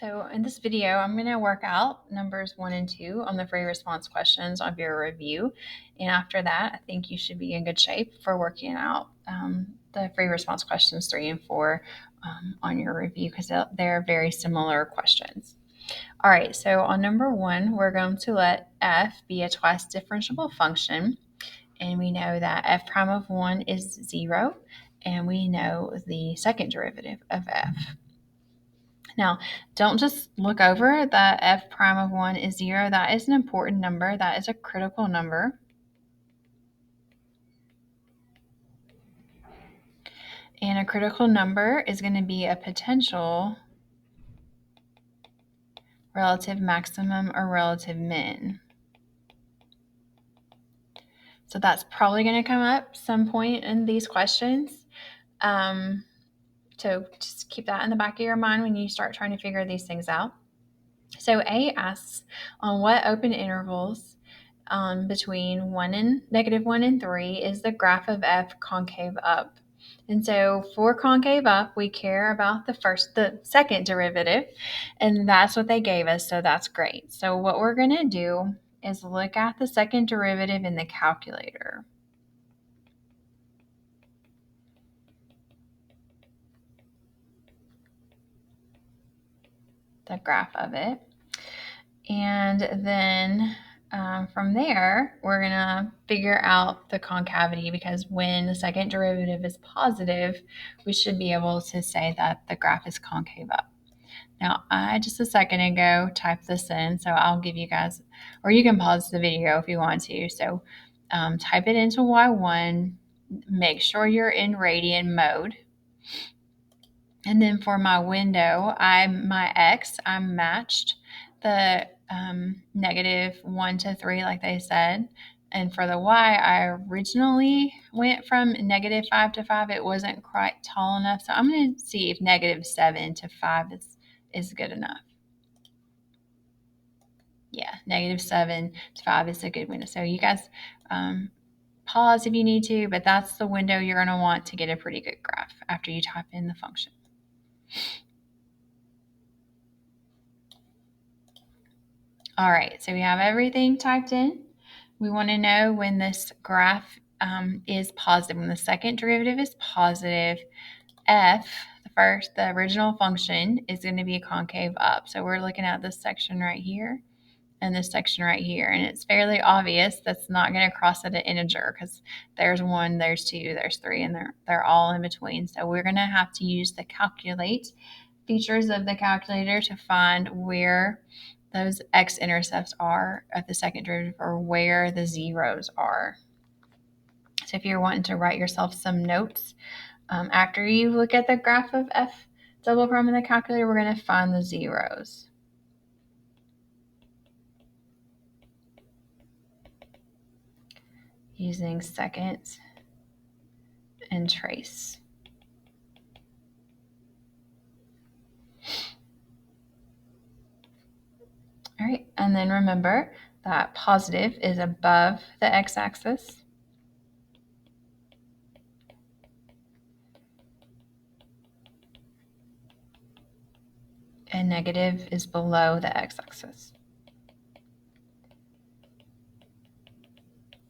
So in this video, I'm going to work out numbers 1 and 2 on the free response questions of your review. And after that, I think you should be in good shape for working out the free response questions 3 and 4 on your review because they're very similar questions. All right, so on number 1, we're going to let f be a twice differentiable function. And we know that f prime of 1 is 0, and we know the second derivative of f. Now, don't just look over that f prime of 1 is 0. That is an important number. That is a critical number. And a critical number is going to be a potential relative maximum or relative min. So that's probably going to come up some point in these questions. So just keep that in the back of your mind when you start trying to figure these things out. So A asks on what open intervals between -1 and 3 is the graph of f concave up. And so for concave up, we care about the second derivative, and that's what they gave us, so that's great. So what we're going to do is look at the second derivative in the calculator. The graph of it. And then from there, we're going to figure out the concavity, because when the second derivative is positive, we should be able to say that the graph is concave up. Now, I just a second ago typed this in, so I'll give you guys, or you can pause the video if you want to. So type it into Y1, make sure you're in radian mode. And then for my window, my X, I matched the -1 to 3, like they said. And for the Y, I originally went from -5 to 5. It wasn't quite tall enough. So I'm going to see if -7 to 5 is good enough. Yeah, -7 to 5 is a good window. So you guys pause if you need to, but that's the window you're going to want to get a pretty good graph after you type in the function. All right, so we have everything typed in. We want to know when this graph is positive, when the second derivative is positive, f, the original function, is going to be concave up. So we're looking at this section right here and this section right here. And it's fairly obvious that's not going to cross at an integer, because there's 1, there's 2, there's 3, and they're all in between. So we're going to have to use the calculate features of the calculator to find where those x-intercepts are at the second derivative, or where the zeros are. So if you're wanting to write yourself some notes, after you look at the graph of f double prime in the calculator, we're going to find the zeros. Using second and trace. All right, and then remember that positive is above the x-axis. And negative is below the x-axis.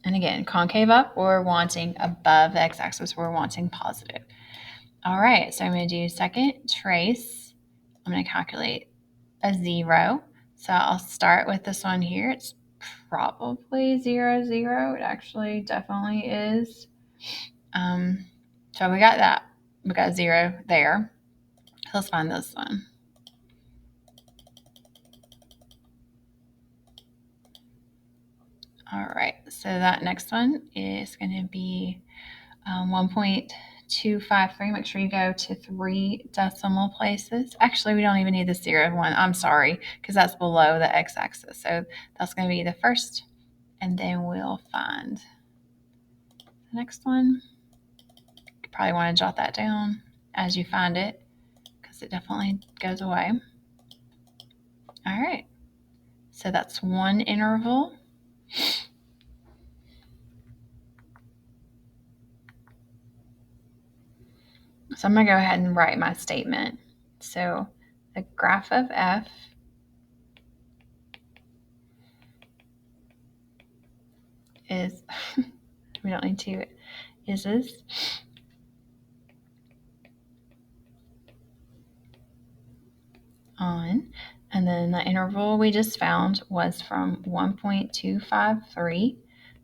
And again, concave up, we're wanting above the x-axis, we're wanting positive. All right, so I'm going to do second trace. I'm going to calculate a 0. So I'll start with this one here. It's probably 0, 0. It actually definitely is. So we got that. We got 0 there. Let's find this one. All right, so that next one is going to be 1.253. Make sure you go to 3 decimal places. Actually, we don't even need the 0 one. I'm sorry, because that's below the x-axis. So that's going to be the first, and then we'll find the next one. You probably want to jot that down as you find it, because it definitely goes away. All right, so that's one interval. So I'm going to go ahead and write my statement. So the graph of f is, we don't need to, is this on, and then the interval we just found was from 1.253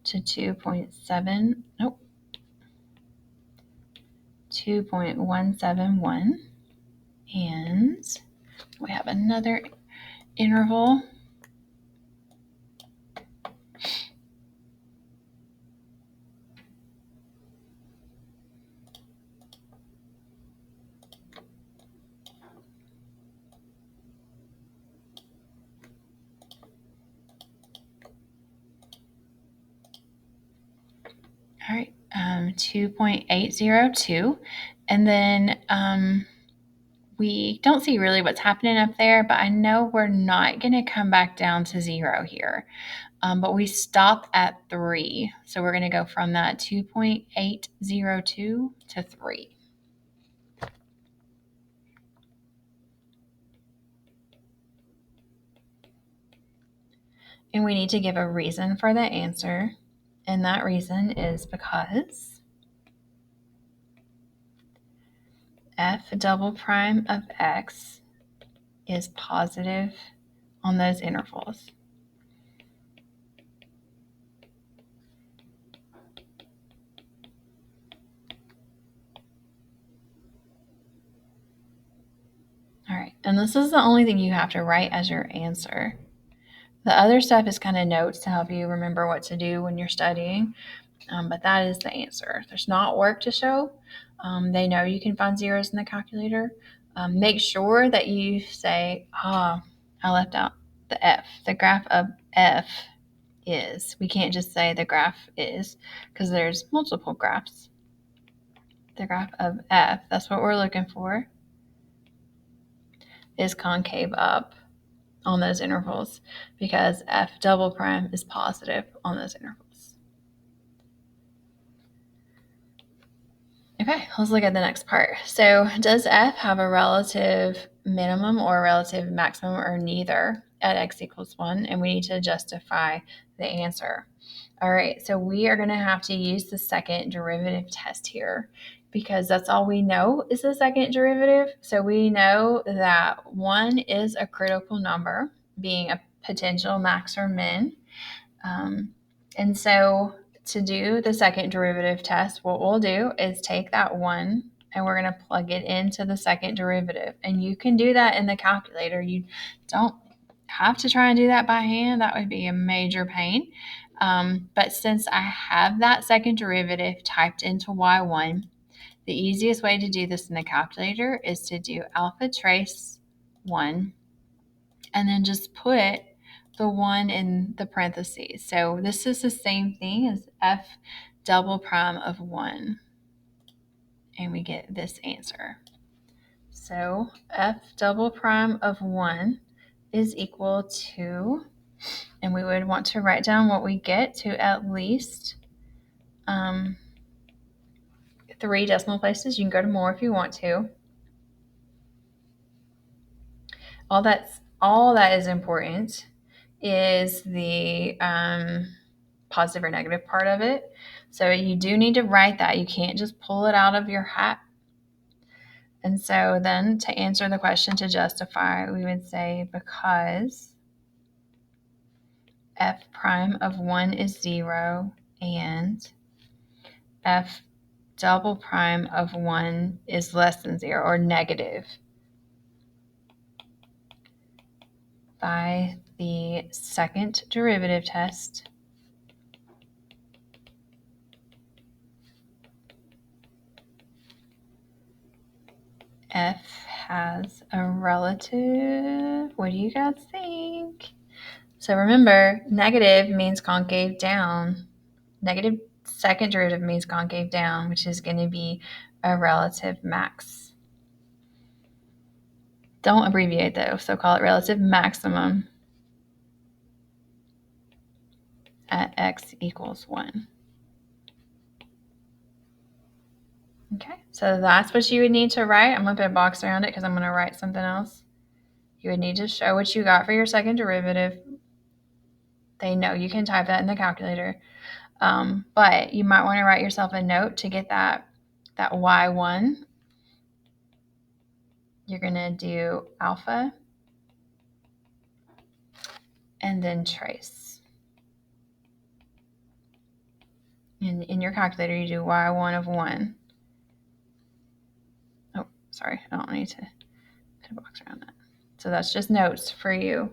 to 2.171, and we have another interval. All right, 2.802, and then we don't see really what's happening up there, but I know we're not going to come back down to 0 here. But we stop at 3. So we're going to go from that 2.802 to 3. And we need to give a reason for the answer. And that reason is because f double prime of x is positive on those intervals. All right, and this is the only thing you have to write as your answer. The other stuff is kind of notes to help you remember what to do when you're studying, but that is the answer. There's not work to show. They know you can find zeros in the calculator. Make sure that you say, I left out the f. The graph of f is. We can't just say the graph is because there's multiple graphs. The graph of f, that's what we're looking for, is concave up on those intervals because f double prime is positive on those intervals. Okay, let's look at the next part. So does f have a relative minimum or a relative maximum or neither at x equals 1? And we need to justify the answer. All right, so we are going to have to use the second derivative test here because that's all we know is the second derivative. So we know that 1 is a critical number, being a potential max or min. And so to do the second derivative test, what we'll do is take that 1 and we're going to plug it into the second derivative. And you can do that in the calculator. You don't have to try and do that by hand. That would be a major pain. But since I have that second derivative typed into y1, the easiest way to do this in the calculator is to do alpha trace 1 and then just put the 1 in the parentheses. So this is the same thing as f double prime of 1. And we get this answer. So f double prime of 1 is equal to, and we would want to write down what we get to at least 3 decimal places. You can go to more if you want to. All that is important is the positive or negative part of it. So you do need to write that. You can't just pull it out of your hat. And so then to answer the question to justify, we would say because f prime of 1 is 0 and f double prime of 1 is less than 0 or negative by the second derivative test, f has a relative, what do you guys think? So remember, negative means concave down. Negative second derivative means concave down, which is going to be a relative max. Don't abbreviate though, so call it relative maximum at x equals 1. Okay, so that's what you would need to write. I'm going to put a box around it because I'm going to write something else. You would need to show what you got for your second derivative. They know you can type that in the calculator. But you might want to write yourself a note to get that y1. You're going to do alpha and then trace. In your calculator, you do y1 of 1. Oh, sorry, I don't need to put a box around that. So that's just notes for you.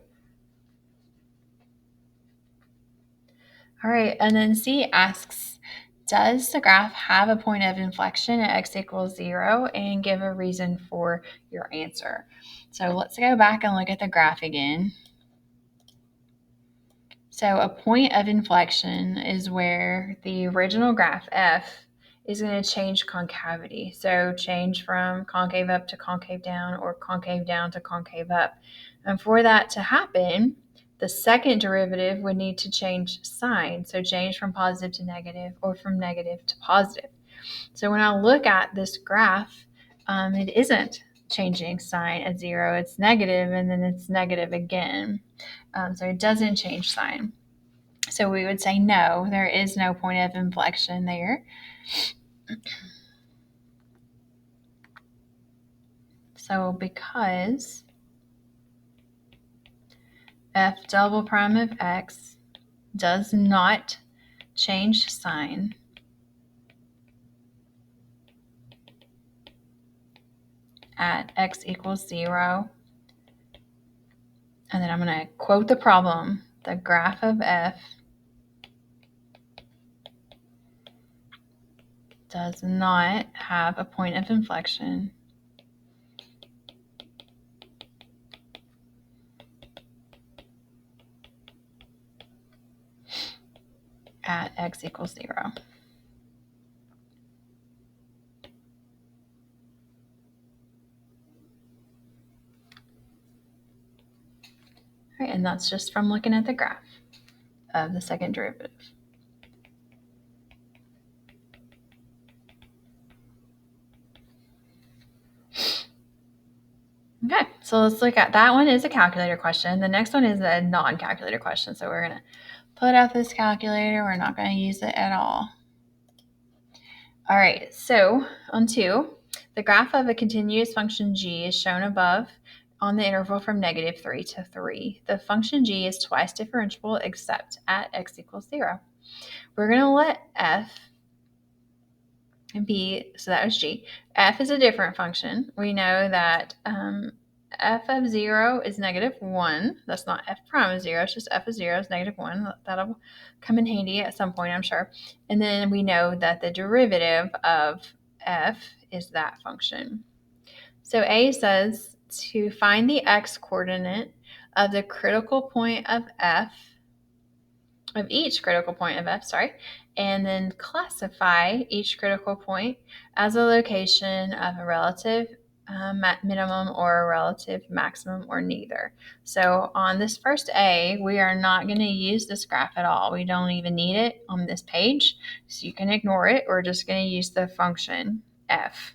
All right, and then C asks, does the graph have a point of inflection at x equals 0, and give a reason for your answer. So let's go back and look at the graph again. So a point of inflection is where the original graph f is going to change concavity. So change from concave up to concave down, or concave down to concave up. And for that to happen, the second derivative would need to change sign. So change from positive to negative, or from negative to positive. So when I look at this graph, it isn't changing sign at 0. It's negative, and then it's negative again. So it doesn't change sign. So we would say no, there is no point of inflection there. So because f double prime of x does not change sign, at x equals 0, and then I'm going to quote the problem, the graph of f does not have a point of inflection at x equals 0. All right, and that's just from looking at the graph of the second derivative. Okay, so let's look at that one is a calculator question. The next one is a non-calculator question. So we're going to put out this calculator. We're not going to use it at all. All right, so on 2, the graph of a continuous function g is shown above on the interval from -3 to 3. The function g is twice differentiable except at x equals 0. We're going to let f be, so that was g. F is a different function. We know that f of 0 is -1. That's not f prime of 0. It's just f of 0 is -1. That'll come in handy at some point, I'm sure. And then we know that the derivative of f is that function. So A says to find the x coordinate of the critical point of f, of each critical point of f, and then classify each critical point as a location of a relative minimum or a relative maximum, or neither. So on this first A, we are not going to use this graph at all. We don't even need it on this page, so you can ignore it. We're just going to use the function f.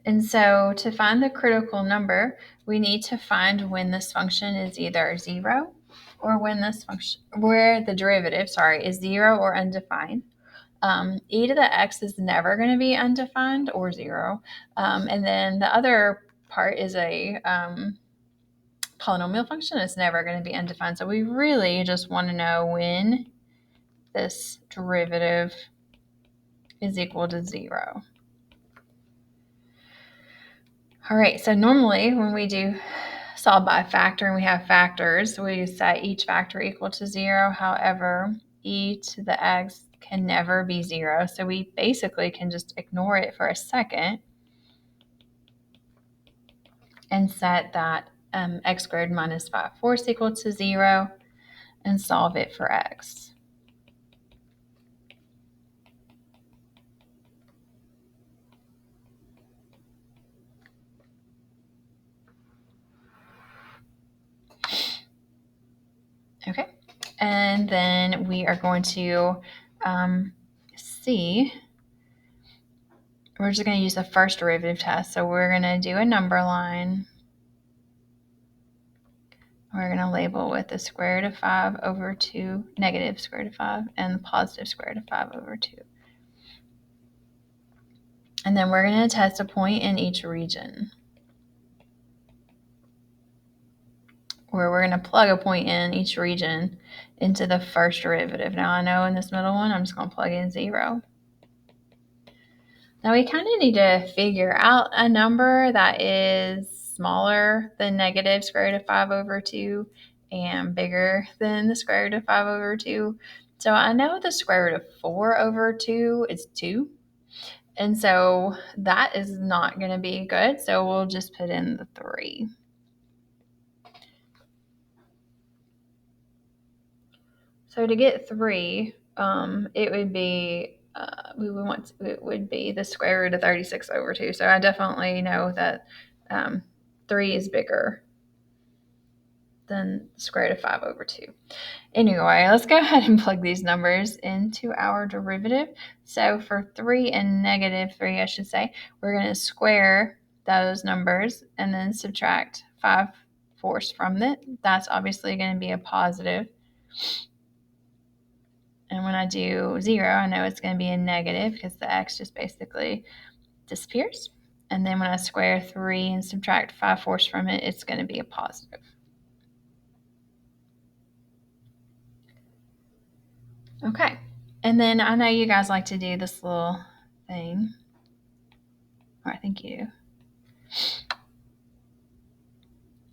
And so to find the critical number, we need to find when this function is either 0, or when this function, where the derivative, is 0 or undefined. E to the x is never going to be undefined or 0. And then the other part is a polynomial function. It's never going to be undefined. So we really just want to know when this derivative is equal to 0. All right, so normally when we do solve by factor and we have factors, we set each factor equal to 0. However, e to the x can never be 0, so we basically can just ignore it for a second and set that x squared minus 5/4 equal to 0 and solve it for x. Okay, and then we are going to see, we're just going to use the first derivative test. So we're going to do a number line. we're going to label with the square root of 5 over 2, negative square root of 5, and the positive square root of 5 over 2. And then we're going to test a point in each region, where we're going to plug a point in each region into the first derivative. Now I know in this middle one, I'm just going to plug in 0. Now we kind of need to figure out a number that is smaller than negative square root of 5 over 2 and bigger than the square root of 5 over 2. So I know the square root of 4 over 2 is 2. And so that is not going to be good. So we'll just put in the 3. So to get 3, it would be it would be the square root of 36 over 2. So I definitely know that 3 is bigger than the square root of 5 over 2. Anyway, let's go ahead and plug these numbers into our derivative. So for 3 and negative 3, I should say, we're going to square those numbers and then subtract 5/4 from it. That's obviously going to be a positive. And when I do 0, I know it's going to be a negative because the x just basically disappears. And then when I square 3 and subtract 5/4 from it, it's going to be a positive. Okay. And then I know you guys like to do this little thing. Or I think you do.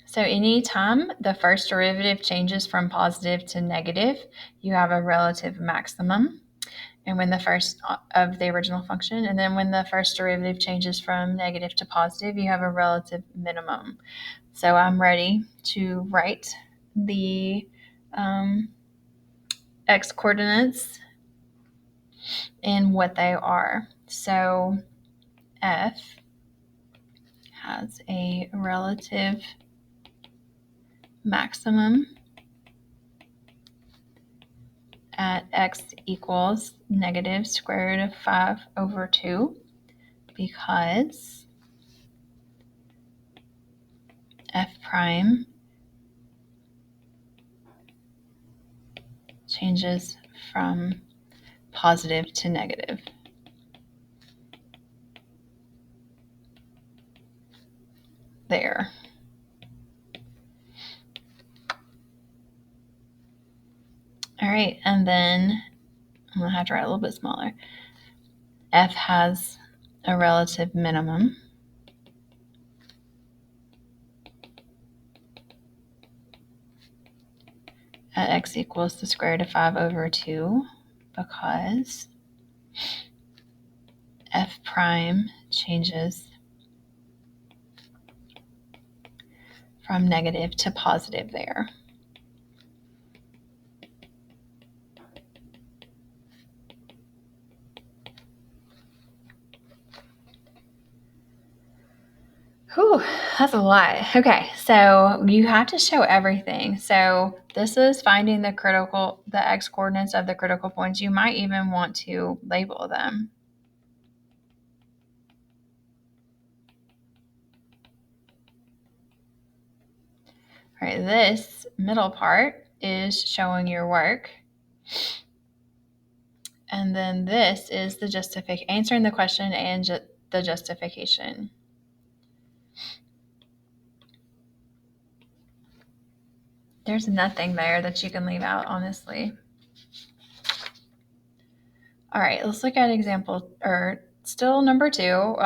So anytime the first derivative changes from positive to negative, you have a relative maximum. And when the first of the original function, and then when the first derivative changes from negative to positive, you have a relative minimum. So I'm ready to write the x coordinates and what they are. So f has a relative maximum at x equals negative square root of 5 over 2 because f prime changes from positive to negative. There. All right, and then I'm going to have to write a little bit smaller. F has a relative minimum at x equals the square root of 5 over 2 because f prime changes from negative to positive there. Whew, that's a lot. Okay, so you have to show everything. So this is finding the x coordinates of the critical points. You might even want to label them. All right, this middle part is showing your work. And then this is the answering the question and the justification. There's nothing there that you can leave out, honestly. All right, let's look at example, or still number 2.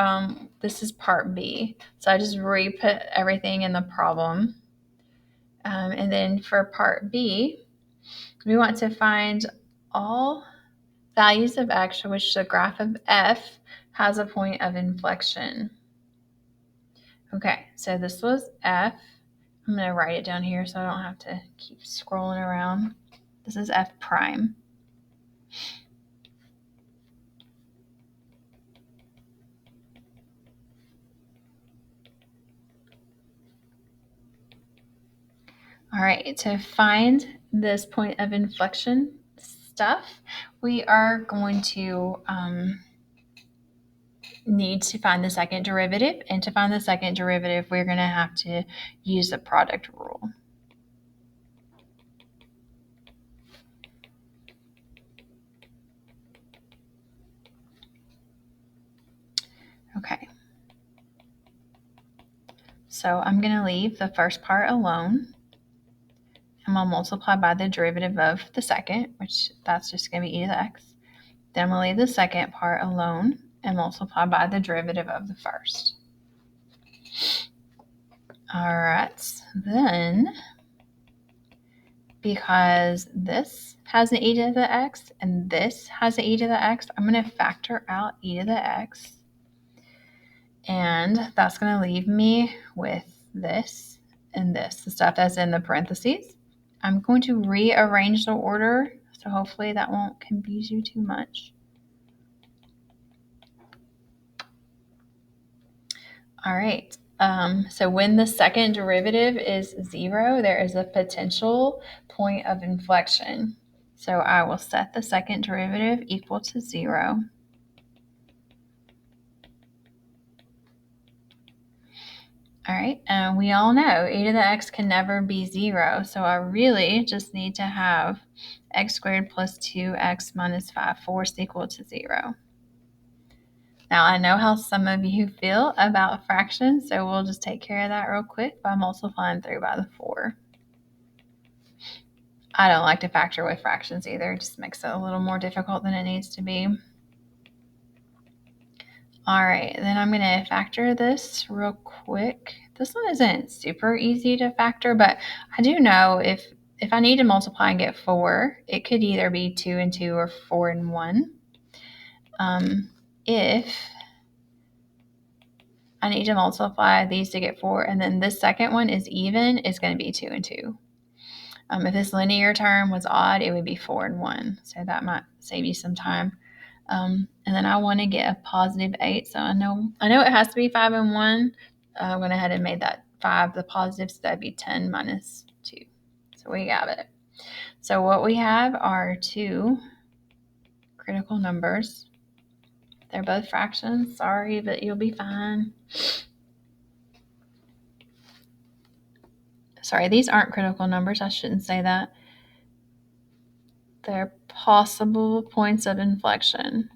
This is part B. So I just re-put everything in the problem. And then for part B, we want to find all values of x for which the graph of f has a point of inflection. Okay, so this was f. I'm going to write it down here so I don't have to keep scrolling around. This is f prime. All right, to find this point of inflection stuff, we are going to need to find the second derivative. And to find the second derivative, we're going to have to use the product rule. Okay. So I'm going to leave the first part alone. I'm going to multiply by the derivative of the second, which that's just going to be e to the x. Then I'm going to leave the second part alone and multiply by the derivative of the first. All right, then because this has an e to the x and this has an e to the x, I'm going to factor out e to the x. And that's going to leave me with this and this, the stuff that's in the parentheses. I'm going to rearrange the order, so hopefully that won't confuse you too much. All right, so when the second derivative is 0, there is a potential point of inflection. So I will set the second derivative equal to 0. All right, and we all know e to the x can never be 0, so I really just need to have x squared plus 2x minus 5 forced equal to 0. Now, I know how some of you feel about fractions, so we'll just take care of that real quick by multiplying through by the 4. I don't like to factor with fractions either. It just makes it a little more difficult than it needs to be. All right, then I'm going to factor this real quick. This one isn't super easy to factor, but I do know if I need to multiply and get 4, it could either be 2 and 2 or 4 and 1. If I need to multiply these to get 4, and then this second one is even, it's going to be 2 and 2. If this linear term was odd, it would be 4 and 1, so that might save you some time. And then I want to get a positive 8, so I know it has to be 5 and 1. I went ahead and made that 5 the positive, so that'd be 10 minus 2. So we got it. So what we have are 2 critical numbers. They're both fractions. Sorry, but you'll be fine. Sorry, these aren't critical numbers. I shouldn't say that. They're possible points of inflection.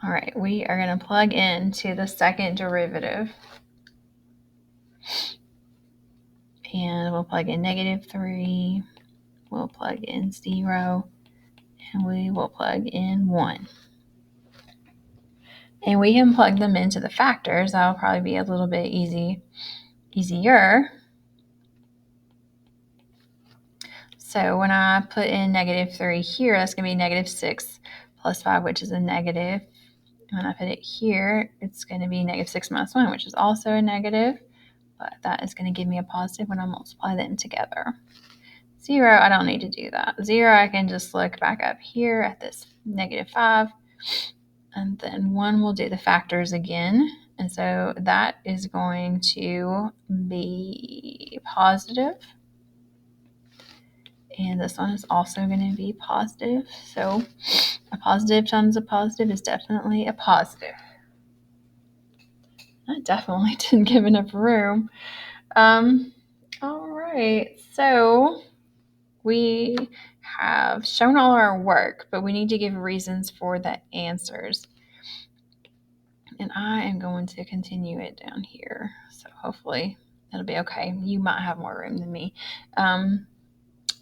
All right, we are going to plug into the second derivative. And we'll plug in -3, we'll plug in 0, and we will plug in 1. And we can plug them into the factors. That'll probably be a little bit easier. So when I put in -3 here, that's going to be -6 plus 5, which is a negative. And when I put it here, it's going to be -6 minus 1, which is also a negative. But that is going to give me a positive when I multiply them together. 0, I don't need to do that. 0, I can just look back up here at this -5. And then 1 will do the factors again. And so that is going to be positive. And this one is also going to be positive. So a positive times a positive is definitely a positive. I definitely didn't give enough room. All right, so we have shown all our work, but we need to give reasons for the answers. And I am going to continue it down here. So hopefully it'll be okay. You might have more room than me.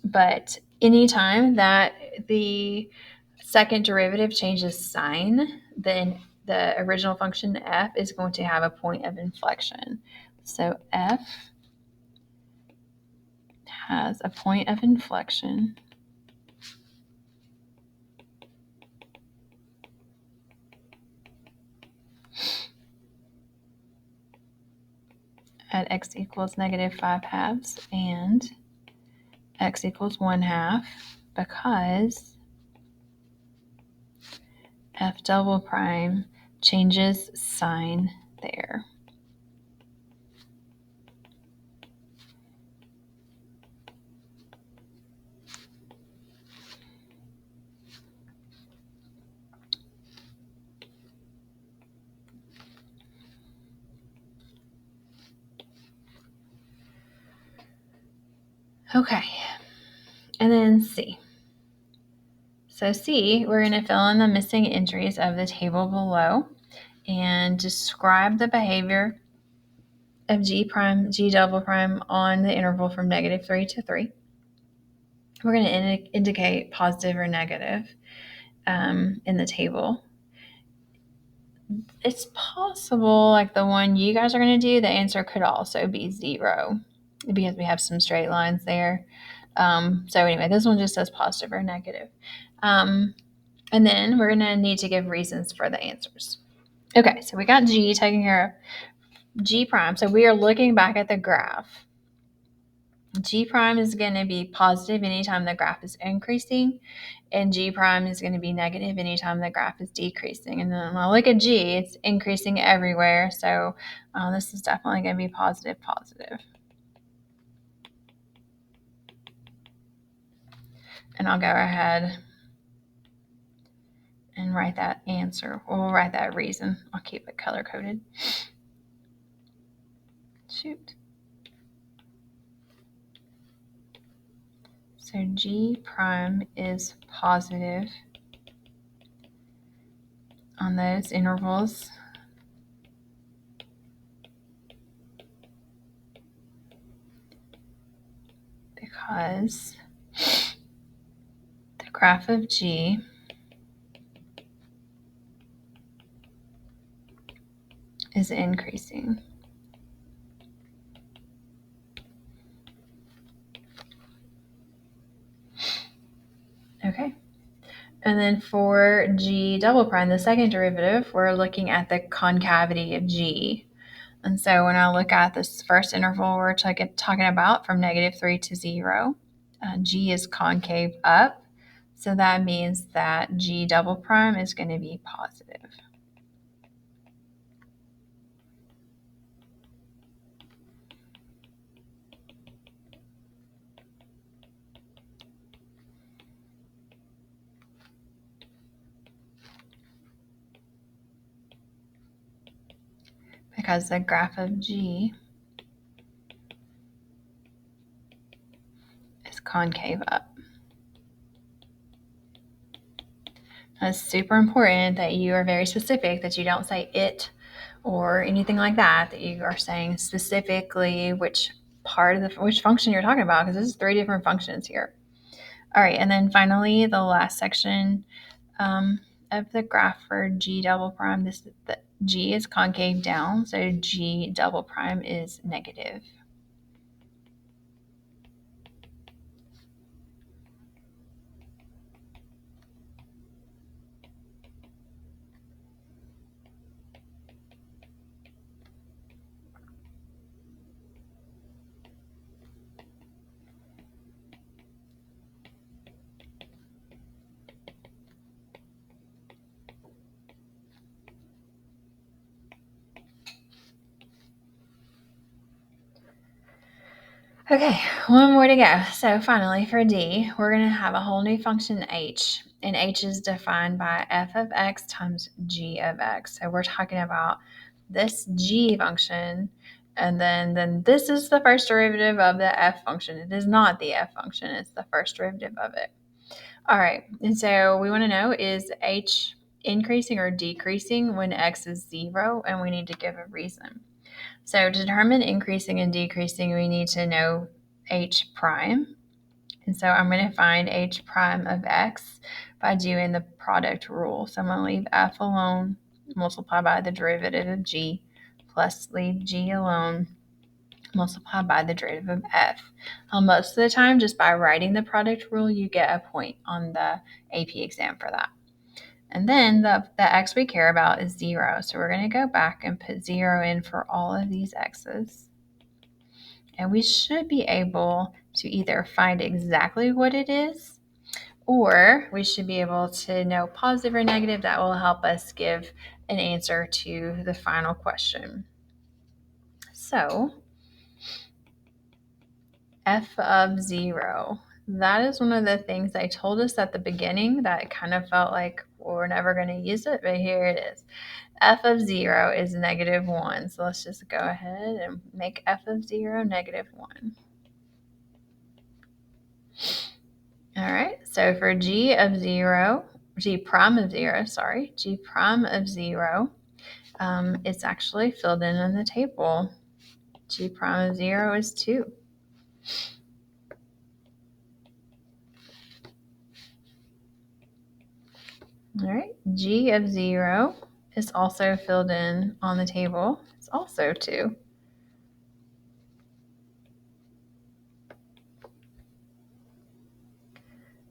But anytime that the second derivative changes sign, then the original function f is going to have a point of inflection. So f has a point of inflection at x equals -5/2 and x equals 1/2 because f double prime changes sign there. Okay, And then C. So C, we're going to fill in the missing entries of the table below and describe the behavior of G prime, G double prime on the interval from -3 to 3. We're going to indicate positive or negative in the table. It's possible, like the one you guys are going to do, the answer could also be 0 because we have some straight lines there. So anyway, this one just says positive or negative. And then we're going to need to give reasons for the answers. Okay, so we got G taken care of. G prime, so we are looking back at the graph. G prime is going to be positive anytime the graph is increasing, and G prime is going to be negative anytime the graph is decreasing. And then when I look at G, it's increasing everywhere, so this is definitely going to be positive, positive. And I'll go ahead and write that answer. We'll write that reason. I'll keep it color-coded. Shoot. So G prime is positive on those intervals because the graph of G is increasing. Okay. And then for G double prime, the second derivative, we're looking at the concavity of G. And so when I look at this first interval we're talking about from -3 to 0, G is concave up. So that means that G double prime is going to be positive. Because the graph of G is concave up. It's super important that you are very specific, that you don't say it or anything like that, that you are saying specifically which function you're talking about, because this is 3 different functions here. All right, and then finally, the last section of the graph for G double prime, the G is concave down, so G double prime is negative. Okay, one more to go. So finally, for D, we're going to have a whole new function h, and h is defined by f of x times g of x. So we're talking about this g function, and then this is the first derivative of the f function. It is not the f function, it's the first derivative of it. All right, and so we want to know, is h increasing or decreasing when x is 0, and we need to give a reason. So to determine increasing and decreasing, we need to know h prime. And so I'm going to find h prime of x by doing the product rule. So I'm going to leave f alone, multiply by the derivative of g, plus leave g alone, multiply by the derivative of f. Most of the time, just by writing the product rule, you get a point on the AP exam for that. And then the x we care about is 0. So we're going to go back and put 0 in for all of these x's. And we should be able to either find exactly what it is, or we should be able to know positive or negative. That will help us give an answer to the final question. So f of 0. That is one of the things they told us at the beginning that kind of felt like we're never going to use it, but here it is. F of 0 is -1. So let's just go ahead and make f of 0 -1. All right, so for g prime of 0, it's actually filled in the table. G prime of 0 is 2. All right, g of 0 is also filled in on the table. It's also 2.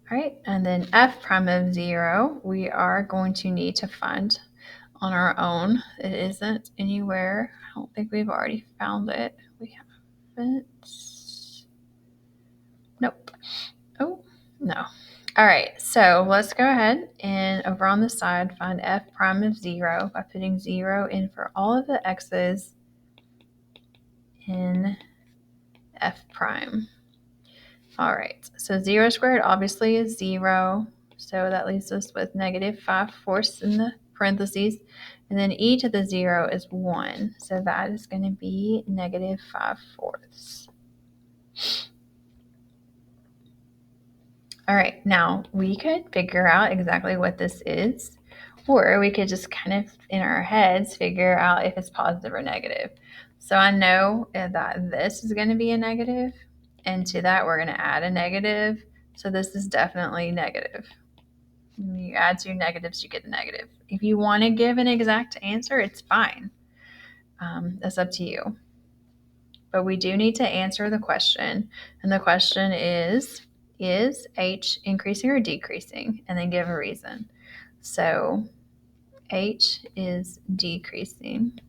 All right, and then f prime of 0, we are going to need to find on our own. It isn't anywhere. I don't think we've already found it. We haven't. Nope. Oh, no. All right, so let's go ahead and over on the side find f prime of 0 by putting 0 in for all of the x's in f prime. All right, so 0 squared obviously is 0, so that leaves us with negative 5/4 in the parentheses, and then e to the 0 is 1, so that is going to be negative 5/4. All right, now we could figure out exactly what this is, or we could just kind of in our heads figure out if it's positive or negative. So I know that this is going to be a negative, and to that we're going to add a negative. So this is definitely negative. When you add two negatives, you get a negative. If you want to give an exact answer, it's fine. That's up to you. But we do need to answer the question. And the question is H increasing or decreasing? And then give a reason. So H is decreasing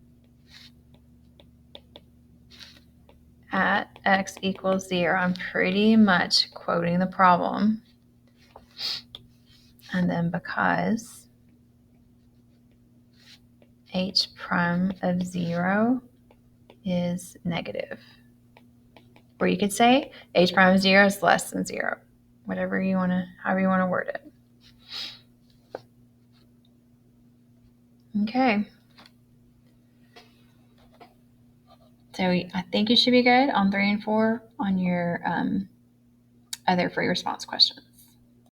at x equals 0. I'm pretty much quoting the problem. And then because H prime of 0 is negative. Or you could say H prime of 0 is less than 0. However you want to word it. Okay. So I think you should be good on 3 and 4 on your other free response questions.